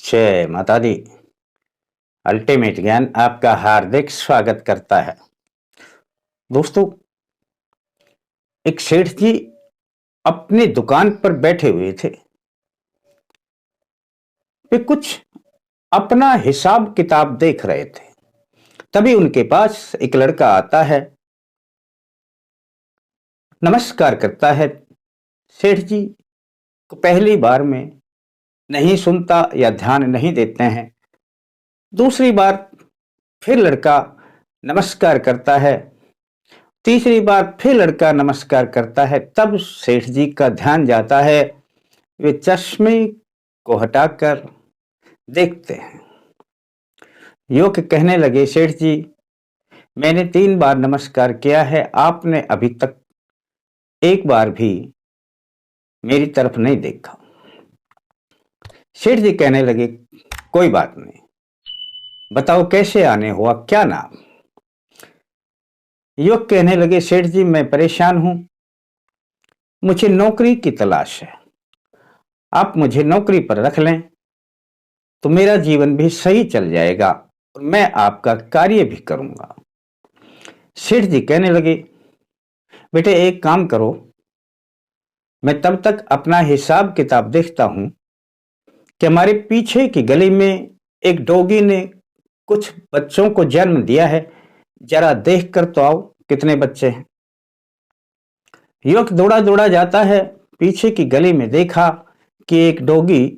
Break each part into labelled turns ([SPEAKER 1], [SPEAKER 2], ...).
[SPEAKER 1] जय माता दी। अल्टीमेट ज्ञान आपका हार्दिक स्वागत करता है। दोस्तों, एक सेठ जी अपनी दुकान पर बैठे हुए थे। वे कुछ अपना हिसाब किताब देख रहे थे। तभी उनके पास एक लड़का आता है, नमस्कार करता है। सेठ जी को पहली बार में नहीं सुनता या ध्यान नहीं देते हैं। दूसरी बार फिर लड़का नमस्कार करता है। तीसरी बार फिर लड़का नमस्कार करता है। तब सेठ जी का ध्यान जाता है। वे चश्मे को हटाकर देखते हैं। युवक कहने लगे, सेठ जी, मैंने 3 बार नमस्कार किया है, आपने अभी तक एक बार भी मेरी तरफ नहीं देखा। सेठ जी कहने लगे, कोई बात नहीं, बताओ कैसे आने हुआ, क्या नाम? युवक कहने लगे, सेठ जी, मैं परेशान हूं, मुझे नौकरी की तलाश है। आप मुझे नौकरी पर रख लें तो मेरा जीवन भी सही चल जाएगा और मैं आपका कार्य भी करूंगा। सेठ जी कहने लगे, बेटे एक काम करो, मैं तब तक अपना हिसाब किताब देखता हूं कि हमारे पीछे की गली में एक डॉगी ने कुछ बच्चों को जन्म दिया है, जरा देख कर तो आओ कितने बच्चे हैं। युवक दौड़ा दौड़ा जाता है। पीछे की गली में देखा कि एक डॉगी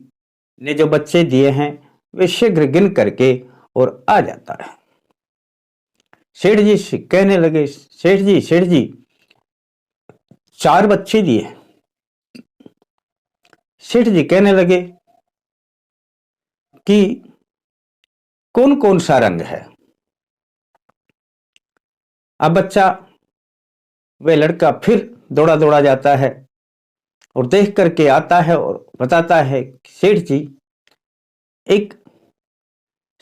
[SPEAKER 1] ने जो बच्चे दिए हैं वे शीघ्र गिन करके और आ जाता है। सेठ जी कहने लगे, सेठ जी 4 बच्चे दिए। सेठ जी कहने लगे कि कौन कौन सा रंग है? अब बच्चा, वह लड़का फिर दौड़ा दौड़ा जाता है और देख करके आता है और बताता है, सेठ जी एक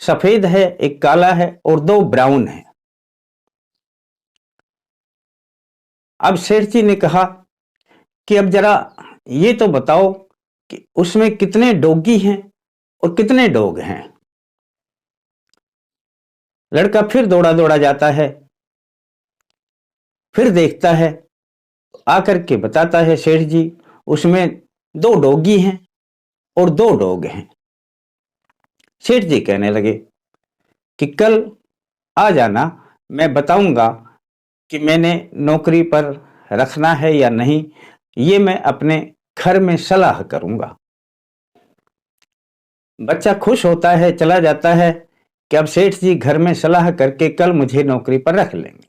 [SPEAKER 1] सफेद है, एक काला है और 2 ब्राउन है। अब सेठ जी ने कहा कि अब जरा ये तो बताओ कि उसमें कितने डॉगी हैं और कितने डॉग हैं। लड़का फिर दौड़ा दौड़ा जाता है, फिर देखता है, आकर के बताता है, सेठ जी उसमें 2 डॉगी हैं और 2 डॉग हैं। सेठ जी कहने लगे कि कल आ जाना, मैं बताऊंगा कि मैंने नौकरी पर रखना है या नहीं, ये मैं अपने घर में सलाह करूंगा। बच्चा खुश होता है, चला जाता है कि अब सेठ जी घर में सलाह करके कल मुझे नौकरी पर रख लेंगे।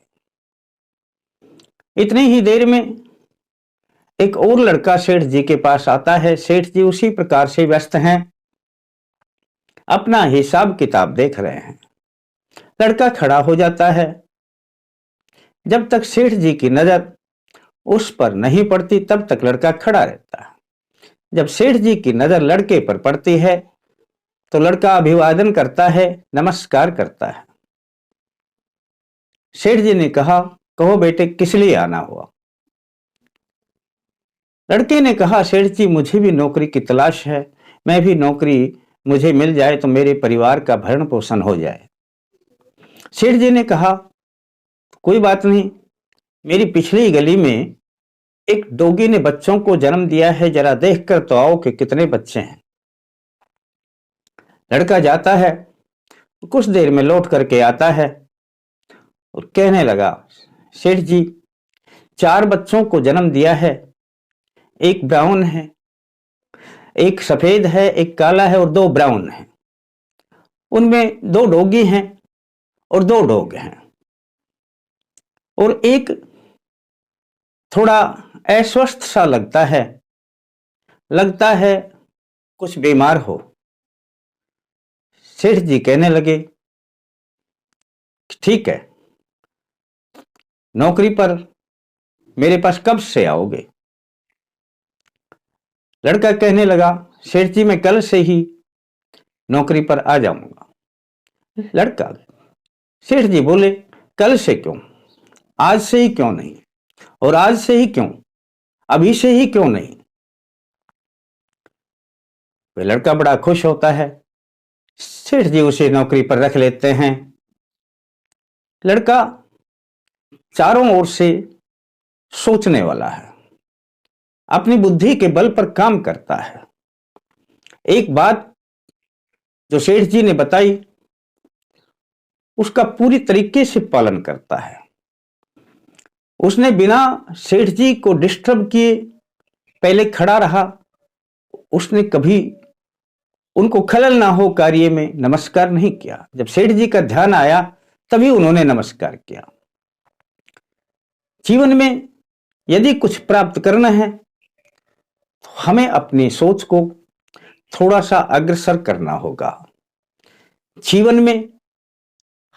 [SPEAKER 1] इतनी ही देर में एक और लड़का सेठ जी के पास आता है। सेठ जी उसी प्रकार से व्यस्त हैं, अपना हिसाब किताब देख रहे हैं। लड़का खड़ा हो जाता है। जब तक सेठ जी की नजर उस पर नहीं पड़ती तब तक लड़का खड़ा रहता है। जब सेठ जी की नजर लड़के पर पड़ती है तो लड़का अभिवादन करता है, नमस्कार करता है। सेठ जी ने कहा, कहो बेटे किस लिए आना हुआ? लड़के ने कहा, सेठ जी मुझे भी नौकरी की तलाश है, मैं भी नौकरी मुझे मिल जाए तो मेरे परिवार का भरण पोषण हो जाए। सेठ जी ने कहा, कोई बात नहीं, मेरी पिछली गली में एक डॉगी ने बच्चों को जन्म दिया है, जरा देख कर तो आओ कि कितने बच्चे हैं। लड़का जाता है, कुछ देर में लौट करके आता है और कहने लगा, सेठ जी 4 बच्चों को जन्म दिया है, एक ब्राउन है, एक सफेद है, एक काला है और 2 ब्राउन है। उनमें 2 डॉगी हैं और 2 डॉग हैं और एक थोड़ा अस्वस्थ सा लगता है कुछ बीमार हो। सेठ जी कहने लगे, ठीक है, नौकरी पर मेरे पास कब से आओगे? लड़का कहने लगा, सेठ जी मैं कल से ही नौकरी पर आ जाऊंगा। लड़का, सेठ जी बोले, कल से क्यों, आज से ही क्यों नहीं, और आज से ही क्यों, अभी से ही क्यों नहीं? वह लड़का बड़ा खुश होता है, सेठ जी उसे नौकरी पर रख लेते हैं। लड़का चारों ओर से सोचने वाला है, अपनी बुद्धि के बल पर काम करता है। एक बात जो सेठ जी ने बताई उसका पूरी तरीके से पालन करता है। उसने बिना सेठ जी को डिस्टर्ब किए पहले खड़ा रहा। उसने कभी उनको खलल ना हो कार्य में नमस्कार नहीं किया। जब सेठ जी का ध्यान आया तभी उन्होंने नमस्कार किया। जीवन में यदि कुछ प्राप्त करना है तो हमें अपनी सोच को थोड़ा सा अग्रसर करना होगा। जीवन में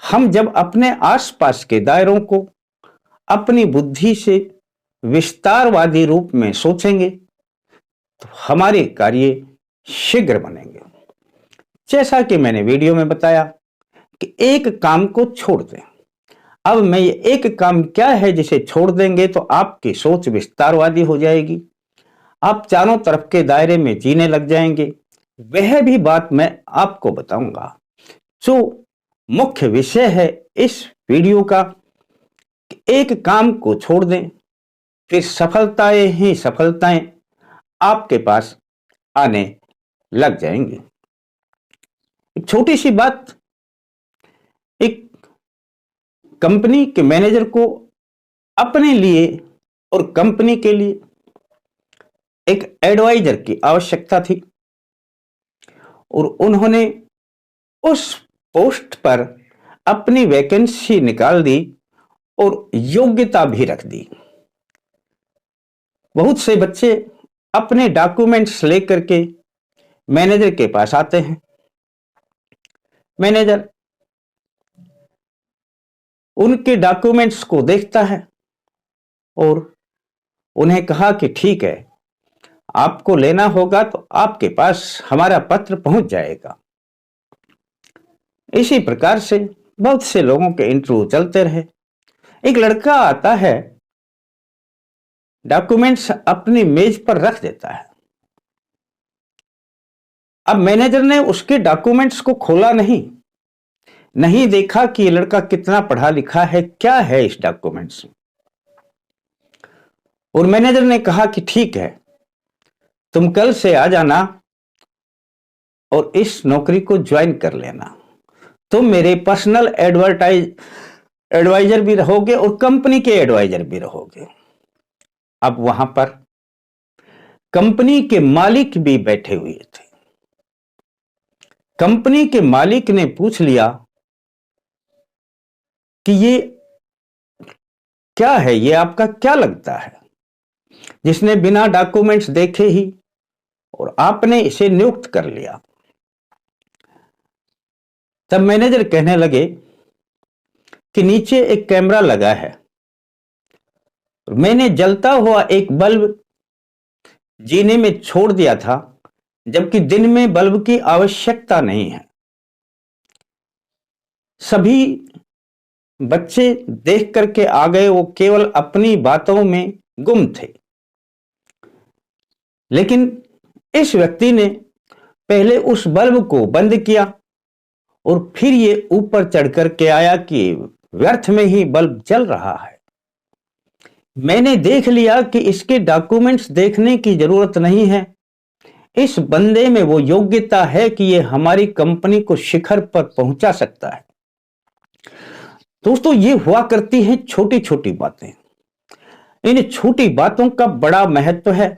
[SPEAKER 1] हम जब अपने आसपास के दायरों को अपनी बुद्धि से विस्तारवादी रूप में सोचेंगे तो हमारे कार्य शीघ्र बनेंगे। जैसा कि मैंने वीडियो में बताया कि एक काम को छोड़ दें। अब मैं ये एक काम क्या है जिसे छोड़ देंगे तो आपकी सोच विस्तारवादी हो जाएगी, आप चारों तरफ के दायरे में जीने लग जाएंगे। वह भी बात मैं आपको बताऊंगा। जो मुख्य विषय है इस वीडियो का, एक काम को छोड़ दें फिर सफलताएं ही सफलताएं आपके पास आने लग जाएंगी। एक छोटी सी बात, एक कंपनी के मैनेजर को अपने लिए और कंपनी के लिए एक एडवाइजर की आवश्यकता थी और उन्होंने उस पोस्ट पर अपनी वैकेंसी निकाल दी और योग्यता भी रख दी। बहुत से बच्चे अपने डॉक्यूमेंट्स लेकर के मैनेजर के पास आते हैं। मैनेजर उनके डॉक्यूमेंट्स को देखता है और उन्हें कहा कि ठीक है, आपको लेना होगा तो आपके पास हमारा पत्र पहुंच जाएगा। इसी प्रकार से बहुत से लोगों के इंटरव्यू चलते रहे। एक लड़का आता है, डॉक्यूमेंट्स अपनी मेज पर रख देता है। अब मैनेजर ने उसके डॉक्यूमेंट्स को खोला नहीं देखा कि ये लड़का कितना पढ़ा लिखा है, क्या है इस डॉक्यूमेंट्स में। और मैनेजर ने कहा कि ठीक है, तुम कल से आ जाना और इस नौकरी को ज्वाइन कर लेना। तुम मेरे पर्सनल एडवाइजर भी रहोगे और कंपनी के एडवाइजर भी रहोगे। अब वहां पर कंपनी के मालिक भी बैठे हुए थे। कंपनी के मालिक ने पूछ लिया कि ये क्या है, ये आपका क्या लगता है जिसने बिना डॉक्यूमेंट्स देखे ही और आपने इसे नियुक्त कर लिया। तब मैनेजर कहने लगे कि नीचे एक कैमरा लगा है, मैंने जलता हुआ एक बल्ब जीने में छोड़ दिया था, जबकि दिन में बल्ब की आवश्यकता नहीं है। सभी बच्चे देख करके आ गए, वो केवल अपनी बातों में गुम थे। लेकिन इस व्यक्ति ने पहले उस बल्ब को बंद किया और फिर ये ऊपर चढ़ करके आया कि व्यर्थ में ही बल्ब जल रहा है। मैंने देख लिया कि इसके डॉक्यूमेंट्स देखने की जरूरत नहीं है, इस बंदे में वो योग्यता है कि ये हमारी कंपनी को शिखर पर पहुंचा सकता है। दोस्तों, ये हुआ करती हैं छोटी छोटी बातें। इन छोटी बातों का बड़ा महत्व है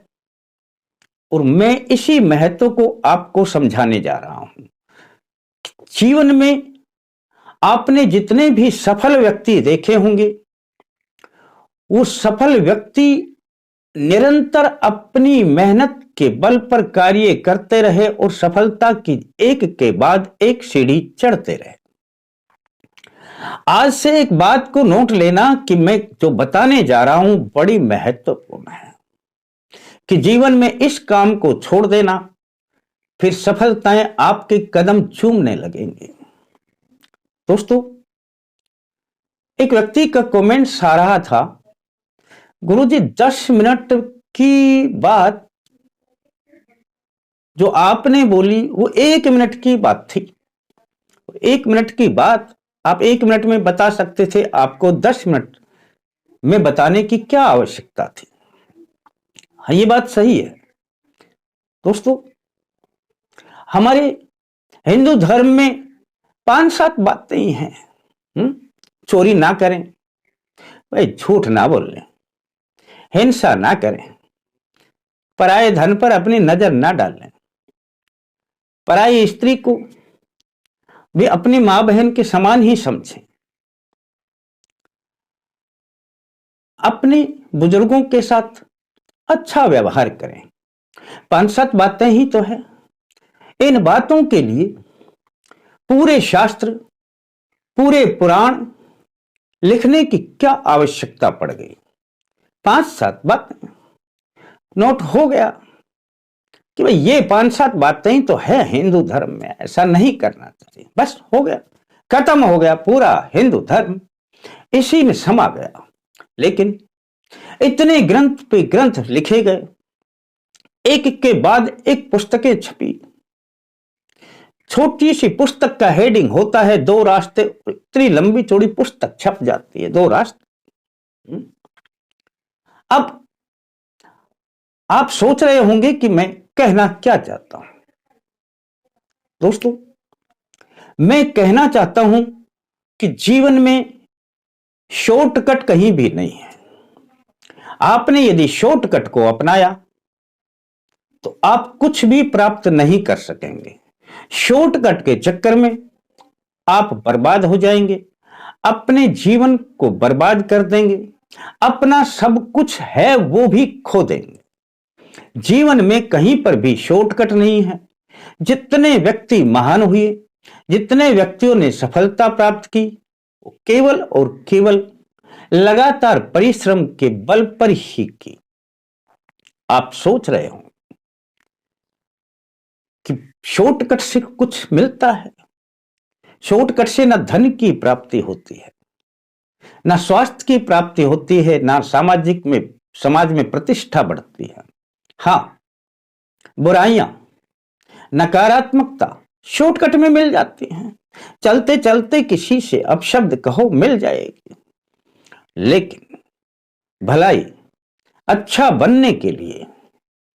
[SPEAKER 1] और मैं इसी महत्व को आपको समझाने जा रहा हूं। जीवन में आपने जितने भी सफल व्यक्ति देखे होंगे, वो सफल व्यक्ति निरंतर अपनी मेहनत के बल पर कार्य करते रहे और सफलता की एक के बाद एक सीढ़ी चढ़ते रहे। आज से एक बात को नोट लेना कि मैं जो बताने जा रहा हूं बड़ी महत्वपूर्ण है कि जीवन में इस काम को छोड़ देना, फिर सफलताएं आपके कदम चूमने लगेंगी। दोस्तों, एक व्यक्ति का कमेंट्स आ रहा था, गुरुजी 10 मिनट की बात जो आपने बोली वो 1 मिनट की बात थी। 1 मिनट की बात आप 1 मिनट में बता सकते थे, आपको 10 मिनट में बताने की क्या आवश्यकता थी? हाँ, ये बात सही है दोस्तों। हमारे हिंदू धर्म में 5-7 बातें ही हैं। चोरी ना करें, भाई झूठ ना बोलें, हिंसा ना करें, पराये धन पर अपनी नजर ना डालें, पराई स्त्री को भी अपनी मां बहन के समान ही समझें, अपने बुजुर्गों के साथ अच्छा व्यवहार करें। 5-7 बातें ही तो है। इन बातों के लिए पूरे शास्त्र, पूरे पुराण लिखने की क्या आवश्यकता पड़ गई? 5-7 बातें नोट हो गया कि भाई ये 5-7 बातें ही तो है हिंदू धर्म में, ऐसा नहीं करना चाहिए, बस हो गया, खत्म हो गया पूरा हिंदू धर्म, इसी में समा गया। लेकिन इतने ग्रंथ पे ग्रंथ लिखे गए, एक के बाद एक पुस्तकें छपी, छोटी सी पुस्तक का हेडिंग होता है 2 रास्ते, इतनी लंबी चौड़ी पुस्तक छप जाती है 2 रास्ते। अब आप सोच रहे होंगे कि मैं कहना क्या चाहता हूं। दोस्तों, मैं कहना चाहता हूं कि जीवन में शॉर्टकट कहीं भी नहीं है। आपने यदि शॉर्टकट को अपनाया तो आप कुछ भी प्राप्त नहीं कर सकेंगे। शॉर्टकट के चक्कर में आप बर्बाद हो जाएंगे, अपने जीवन को बर्बाद कर देंगे, अपना सब कुछ है वो भी खो देंगे। जीवन में कहीं पर भी शॉर्टकट नहीं है। जितने व्यक्ति महान हुए, जितने व्यक्तियों ने सफलता प्राप्त की, वो केवल और केवल लगातार परिश्रम के बल पर ही की। आप सोच रहे हो कि शॉर्टकट से कुछ मिलता है? शॉर्टकट से ना धन की प्राप्ति होती है, ना स्वास्थ्य की प्राप्ति होती है, ना समाज में प्रतिष्ठा बढ़ती है। हां, बुराइयां, नकारात्मकता शॉर्टकट में मिल जाती हैं। चलते चलते किसी से अपशब्द कहो, मिल जाएगी। लेकिन भलाई, अच्छा बनने के लिए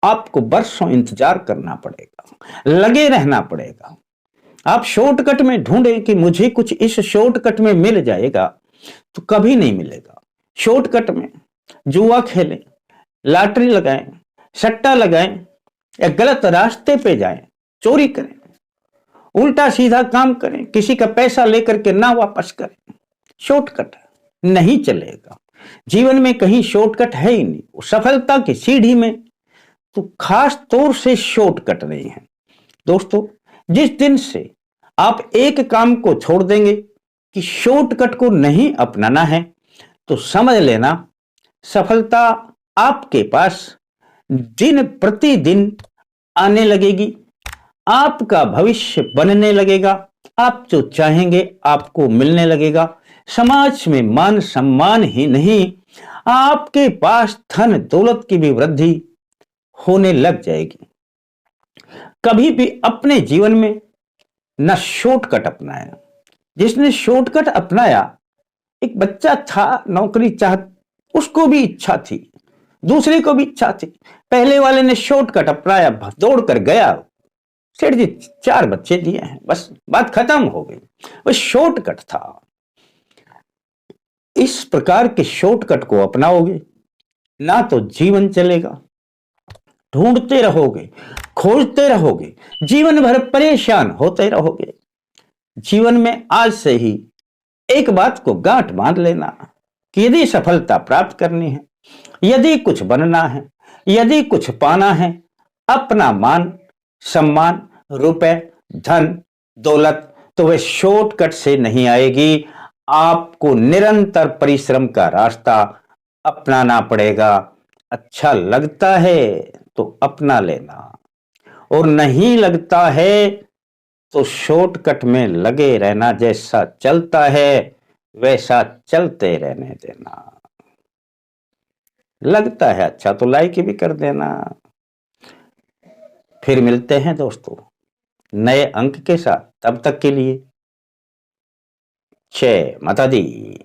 [SPEAKER 1] आपको बरसों इंतजार करना पड़ेगा, लगे रहना पड़ेगा। आप शॉर्टकट में ढूंढें कि मुझे कुछ इस शॉर्टकट में मिल जाएगा, तो कभी नहीं मिलेगा। शॉर्टकट में जुआ खेलें, लॉटरी लगाएं, सट्टा लगाएं, या गलत रास्ते पे जाएं, चोरी करें, उल्टा सीधा काम करें, किसी का पैसा लेकर के ना वापस करें, शॉर्टकट नहीं चलेगा। जीवन में कहीं शॉर्टकट है ही नहीं। सफलता की सीढ़ी में तो खास तौर से शॉर्टकट नहीं है। दोस्तों, जिस दिन से आप एक काम को छोड़ देंगे कि शॉर्टकट को नहीं अपनाना है, तो समझ लेना सफलता आपके पास दिन प्रतिदिन आने लगेगी, आपका भविष्य बनने लगेगा, आप जो चाहेंगे आपको मिलने लगेगा। समाज में मान सम्मान ही नहीं, आपके पास धन दौलत की भी वृद्धि होने लग जाएगी। कभी भी अपने जीवन में न शॉर्टकट अपनाया। जिसने शॉर्टकट अपनाया, एक बच्चा था, नौकरी चाह, उसको भी इच्छा थी, दूसरे को भी इच्छा थी, पहले वाले ने शॉर्टकट अपनाया, दौड़ कर गया, सेठ जी 4 बच्चे दिए हैं, बस बात खत्म हो गई। वो शॉर्टकट था। इस प्रकार के शॉर्टकट को अपनाओगे ना तो जीवन चलेगा, ढूंढते रहोगे, खोजते रहोगे, जीवन भर परेशान होते रहोगे। जीवन में आज से ही एक बात को गांठ बांध लेना कि यदि सफलता प्राप्त करनी है, यदि कुछ बनना है, यदि कुछ पाना है, अपना मान सम्मान, रुपए, धन दौलत, तो वह शॉर्टकट से नहीं आएगी। आपको निरंतर परिश्रम का रास्ता अपनाना पड़ेगा। अच्छा लगता है तो अपना लेना, और नहीं लगता है तो शॉर्टकट में लगे रहना। जैसा चलता है वैसा चलते रहने देना। लगता है अच्छा तो लाइक भी कर देना। फिर मिलते हैं दोस्तों नए अंक के साथ। तब तक के लिए जय माता दी।